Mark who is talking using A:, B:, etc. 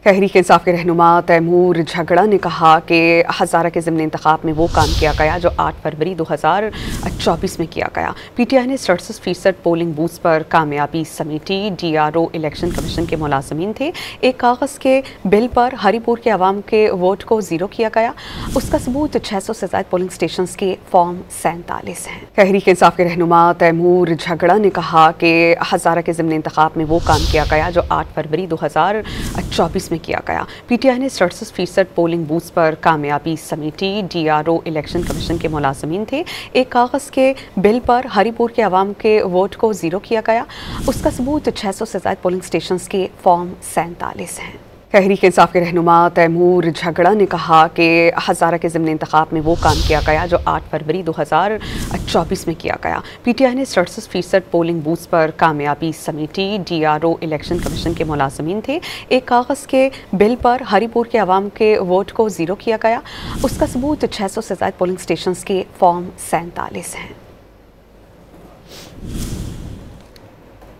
A: तहरीक इंसाफ के रहनुमा तैमूर झगड़ा ने कहा कि हज़ारा के ज़िमनी इंतखाब में वो काम किया गया जो 8 फरवरी 2024 में किया गया। PTI ने 67% पोलिंग बूथ्स पर कामयाबी समेटी। DRO इलेक्शन कमीशन के मुलाजमीन थे। एक कागज़ के बिल पर हरीपुर के अवाम के वोट को ज़ीरो किया गया। उसका सबूत 600 से ज़ायद पोलिंग स्टेशन के फॉर्म 47 हैं। तहरीक इंसाफ के रहनुमा तैमूर झगड़ा ने कहा कि हज़ारा के ज़िमनी इंतखाब में वो काम किया गया जो 8 फरवरी 2024 में किया गया। PTI ने 67% पोलिंग बूथ्स पर कामयाबी समेटी। DRO इलेक्शन कमीशन के मुलाजमीन थे। एक कागज़ के बिल पर हरीपुर के अवाम के वोट को ज़ीरो किया गया। उसका सबूत 600 से ज़ायद पोलिंग स्टेशन के फॉर्म 47 हैं। तहरीक इंसाफ के रहनुमा तैमूर झगड़ा ने कहा कि हज़ारा के ज़िमनी इंतखाब में वो काम किया गया जो 8 फरवरी 2024 में किया गया। PTI ने 67% पोलिंग बूथ्स पर कामयाबी समेटी। DRO इलेक्शन कमीशन के मुलाजमीन थे। एक कागज़ के बिल पर हरीपुर के अवाम के वोट को ज़ीरो किया गया। उसका सबूत 600 से ज़ायद पोलिंग स्टेशन के फॉर्म 47 हैं।